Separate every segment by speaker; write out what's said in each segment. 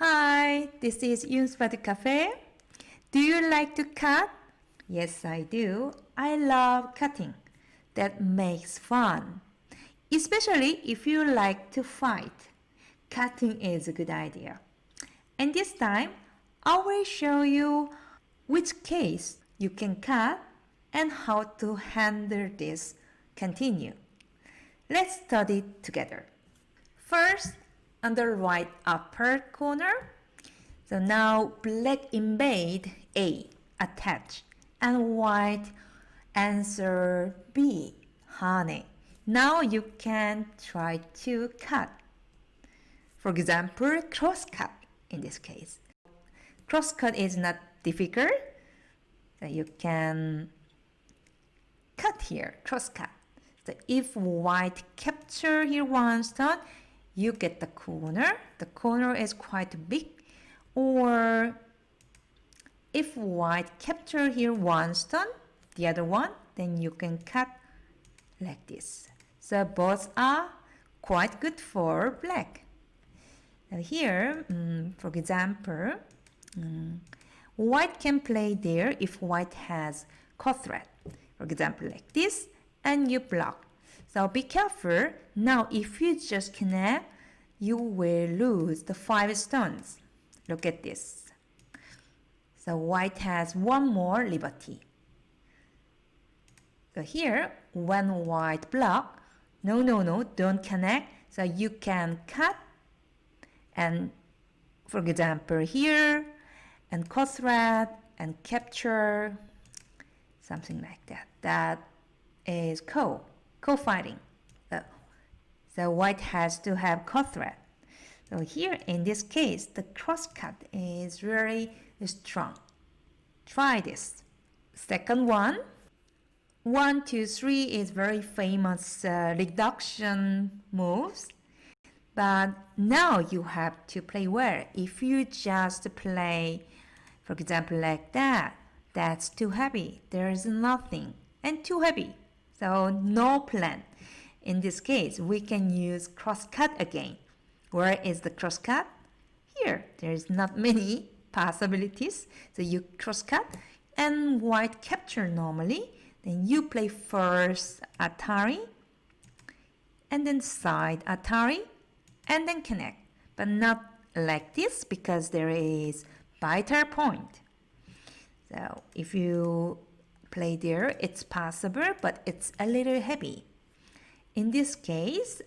Speaker 1: Hi, this is Yun's Baduk Cafe. Do you like to cut? Yes, I do. I love cutting. That makes fun. Especially if you like to fight. Cutting is a good idea. And this time, I will show you which case you can cut and how to handle this. Continue. Let's study together. First, on the right upper corner. So now black invade A, attach, and white answer B, honey. Now you can try to cut. For example, cross cut in this case. Cross cut is not difficult. So you can cut here, cross cut. So if white capture here one stone, you get the corner. The corner is quite big. Or if white capture here one stone, the other one, then you can cut like this. So both are quite good for black. Now here, for example, white can play there if white has cut thread. For example, like this, and you block. So be careful. Now if you just connect, you will lose the 5 stones. Look at this. So white has one more liberty. So here, when white block, no, don't connect. So you can cut and, for example, here, and cut thread and capture, something like that. That is co-fighting. So white has to have cut thread. So here in this case, the cross cut is really strong. Try this. Second one, 1, 2, 3 is very famous reduction moves. But now you have to play well. If you just play, for example, like that, that's too heavy. There is nothing and too heavy. So no plan. In this case, we can use cross cut again. Where is the cross cut? Here, there is not many possibilities. So you cross cut and white capture normally. Then you play first Atari and then side Atari and then connect. But not like this because there is vital point. So if you play there, it's possible, but it's a little heavy. In this case,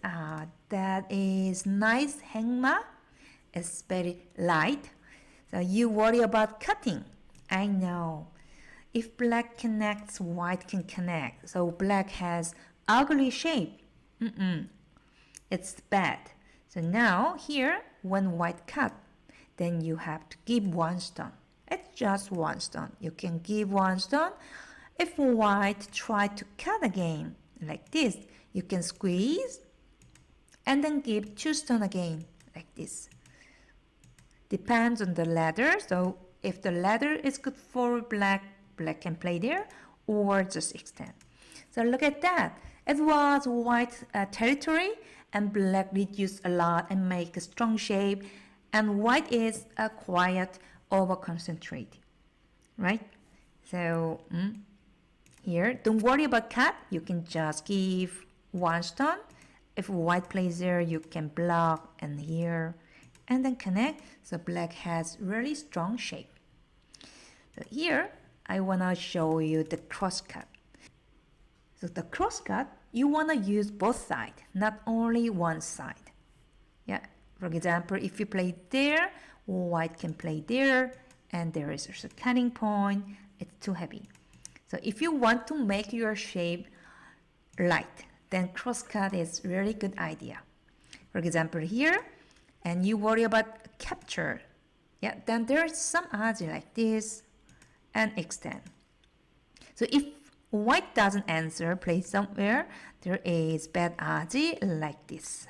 Speaker 1: that is nice hangma. It's very light. So you worry about cutting. I know. If black connects, white can connect. So black has ugly shape. It's bad. So now here, when white cut, then you have to give 1 stone. It's just 1 stone. You can give 1 stone. If white try to cut again, like this, you can squeeze and then give 2 stones again, like this. Depends on the ladder. So if the ladder is good for black, black can play there or just extend. So look at that. It was white territory and black reduced a lot and make a strong shape. And white is a quiet, over-concentrate, right? So here, don't worry about cut. You can just give 1 stone. If white plays there, you can block and here and then connect. So black has really strong shape. So here, I want to show you the cross cut. So the cross cut, you want to use both sides, not only one side. Yeah. For example, if you play there, white can play there, and there is a cutting point. It's too heavy. So if you want to make your shape light, then cross cut is really good idea. For example, here, and you worry about capture. Yeah, then there is some odds like this and extend. So if white doesn't answer, play somewhere, there is bad odds like this.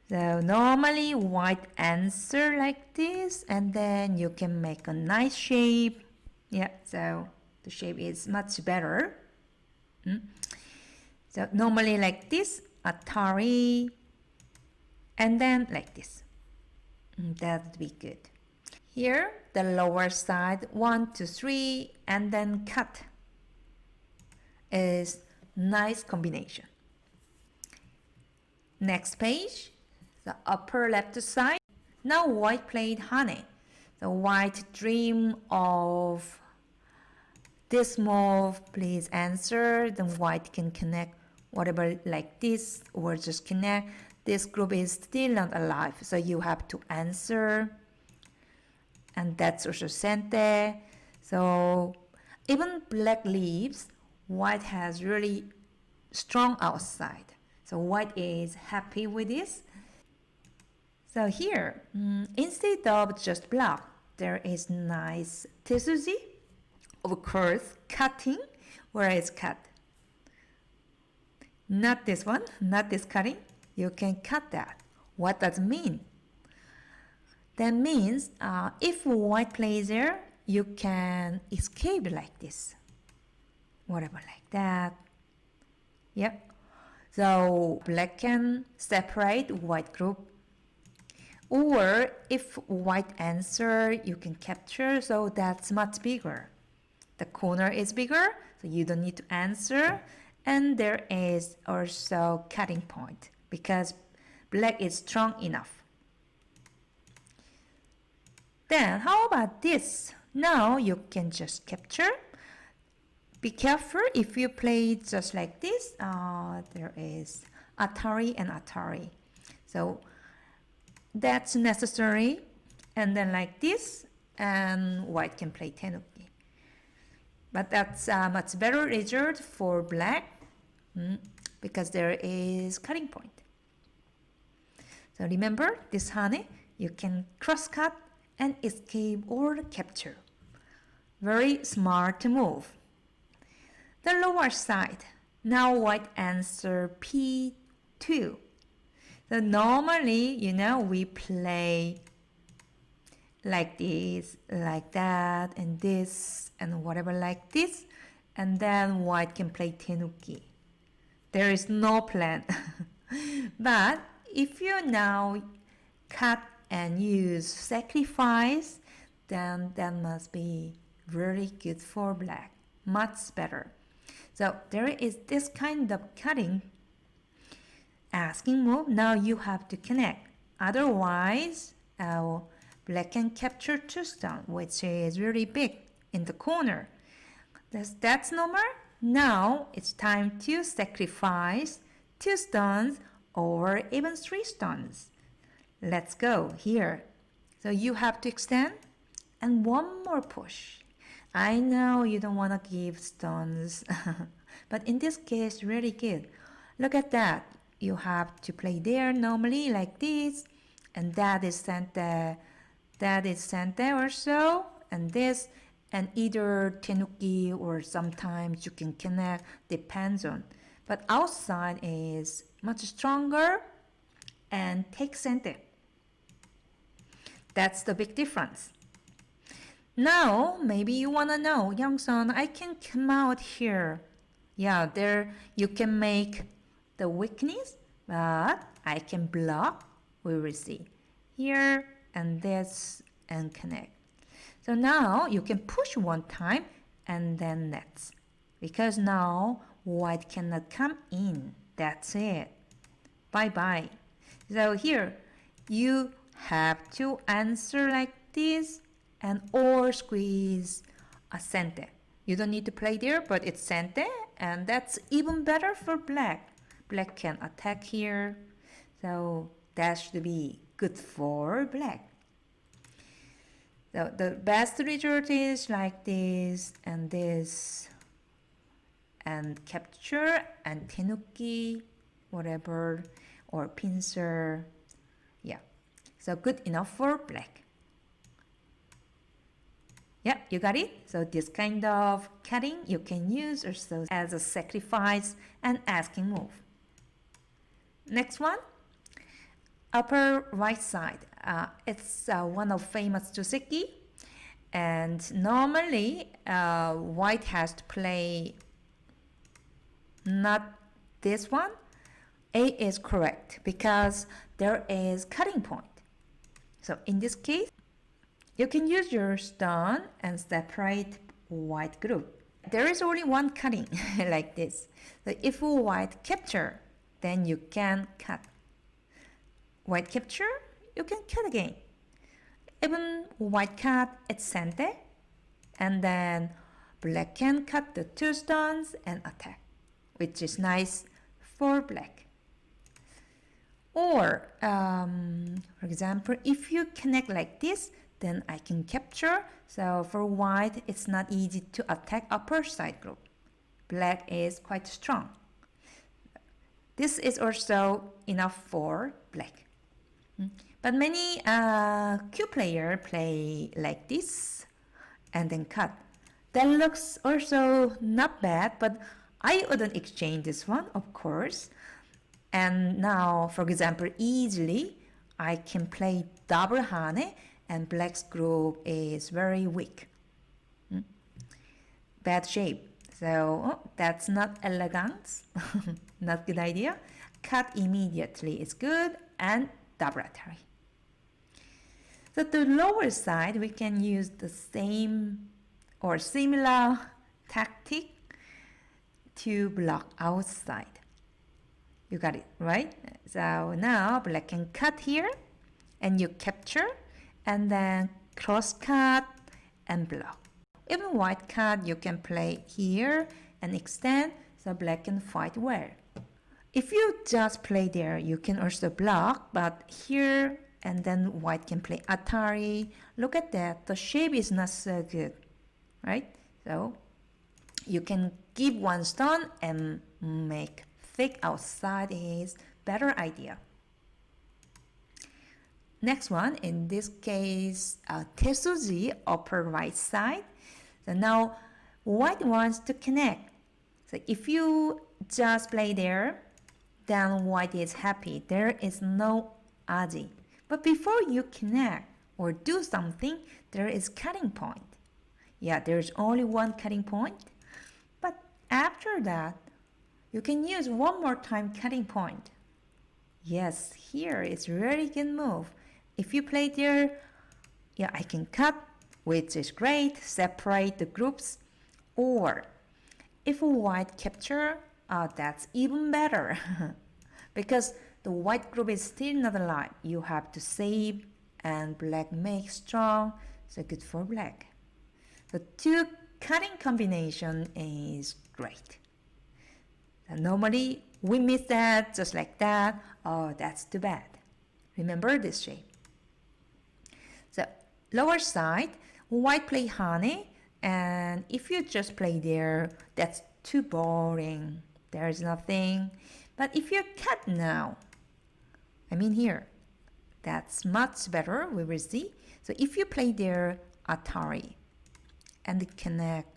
Speaker 1: So normally white answer like this, and then you can make a nice shape. Yeah, so the shape is much better. So normally like this, Atari, and then like this. That would be good. Here, the lower side, 1, 2, 3, and then cut is nice combination. Next page, the upper left side. Now white played honey. The white dream of this move, please answer. Then white can connect whatever like this or just connect. This group is still not alive, so you have to answer. And that's also sente. So even black leaves, white has really strong outside. So white is happy with this. So here, instead of just block, there is nice tesuji. Of course, cutting. Where is cut? Not this one, not this cutting. You can cut that. What does it mean? That means if white plays there, you can escape like this. Whatever like that. Yep. So black can separate white group. Or if white answer, you can capture, so that's much bigger. The corner is bigger, so you don't need to answer. And there is also cutting point because black is strong enough. Then how about this? Now you can just capture. Be careful if you play just like this. There is Atari and Atari. So that's necessary. And then like this, and white can play tenuki. But that's a much better result for black because there is cutting point. So remember this honey, you can cross cut and escape or capture. Very smart move. The lower side. Now white answer P2. So normally, we play like this, like that, and this, and whatever like this. And then white can play tenuki. There is no plan. But if you now cut and use sacrifice, then that must be really good for black. Much better. So there is this kind of cutting asking move. Now you have to connect. Otherwise, black can capture 2 stones, which is really big in the corner. That's normal. Now it's time to sacrifice 2 stones or even 3 stones. Let's go here. So you have to extend and one more push. I know you don't want to give stones, but in this case, really good. Look at that. You have to play there normally like this, and that is sente or so, and this, and either tenuki or sometimes you can connect, depends on. But outside is much stronger and take sente. That's the big difference. Now, maybe you want to know, Youngson, I can come out here. Yeah, there you can make the weakness, but I can block. We will see. Here and this and connect. So now you can push one time and then nets. Because now white cannot come in. That's it. Bye-bye. So here, you have to answer like this and or squeeze a sente. You don't need to play there, but it's sente, and that's even better for black. Black can attack here, so that should be good for black. So the best result is like this, and capture, and tenuki, whatever, or pincer. Yeah, so good enough for black. Yeah, you got it? So this kind of cutting you can use also as a sacrifice and asking move. Next one, upper right side. It's one of famous joseki, and normally white has to play not this one. A is correct because there is cutting point. So in this case, you can use your stone and separate white group. There is only one cutting like this. So if white capture, then you can cut. White capture, you can cut again. Even white cut at center, and then black can cut the two stones and attack, which is nice for black. Or, for example, if you connect like this, then I can capture. So for white, it's not easy to attack upper side group. Black is quite strong. This is also enough for black. But many Q player play like this and then cut. That looks also not bad, but I wouldn't exchange this one, of course. And now, for example, easily I can play double hane and black's group is very weak. Bad shape. So that's not elegant. Not good idea. Cut immediately is good and double attack. So the lower side, we can use the same or similar tactic to block outside. You got it, right? So now black can cut here and you capture and then cross cut and block. Even white cut, you can play here and extend so black can fight well. If you just play there, you can also block, but here and then white can play Atari. Look at that, the shape is not so good, right? So you can give one stone and make thick outside is better idea. Next one, in this case, Tesuji, upper right side. So now white wants to connect. So if you just play there, then white is happy. There is no aji. But before you connect or do something, there is cutting point. Yeah, there's only one cutting point. But after that, you can use one more time cutting point. Yes, here is really good move. If you play there, yeah, I can cut, which is great, separate the groups. Or if a white capture, that's even better. Because the white group is still not alive. You have to save and black make strong, so good for black. The two cutting combination is great. And normally we miss that just like that. Oh, that's too bad. Remember this shape. So lower side, white play hane, and if you just play there, that's too boring. There's nothing. But if you cut now, I mean here, that's much better, we will see. So if you play there, Atari, and connect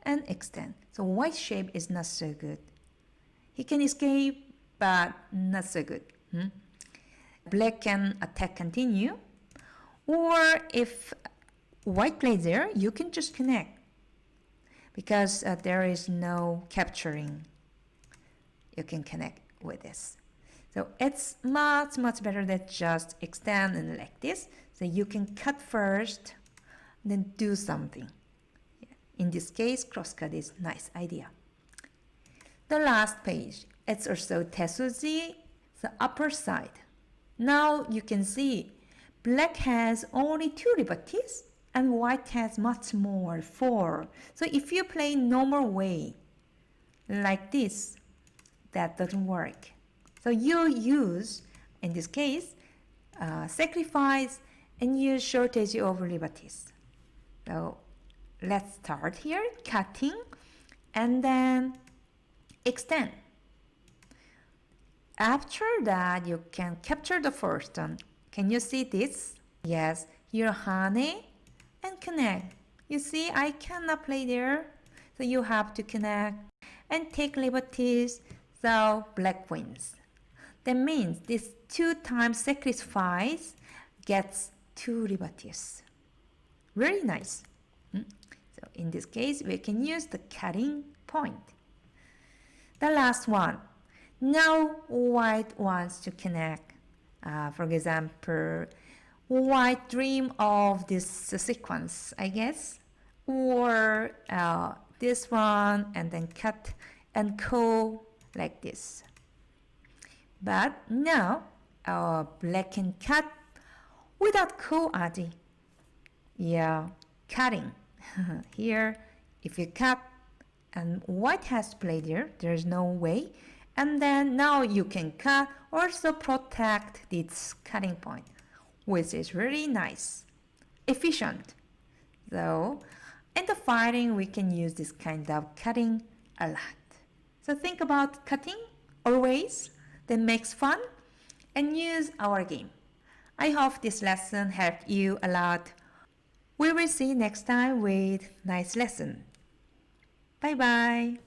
Speaker 1: and extend. So white shape is not so good. He can escape, but not so good. Black can attack continue. Or if white plays there, you can just connect. Because there is no capturing. You can connect with this. So it's much better than just extend and like this. So you can cut first, then do something. In this case, crosscut is nice idea. The last page, it's also Tesuji, the upper side. Now you can see black has only 2 liberties and white has much more, 4. So if you play normal way, like this, that doesn't work. So you use, in this case, sacrifice and use shortage of liberties. So let's start here, cutting, and then extend. After that, you can capture the first one. Can you see this? Yes, here hane and connect. You see, I cannot play there, so you have to connect and take liberties, so black wins. That means this 2 times sacrifice gets 2 liberties. Very nice. So in this case, we can use the cutting point. The last one. Now white wants to connect. For example, White dream of this sequence, I guess, or this one and then cut and curl like this. But now black can cut without curl adding. Yeah, cutting. Here, if you cut and white has to play there, there's no way. And then now you can cut, also protect this cutting point, which is really nice, efficient. So in the fighting, we can use this kind of cutting a lot. So think about cutting always, that makes fun, and use our game. I hope this lesson helped you a lot. We will see you next time with nice lesson. Bye bye.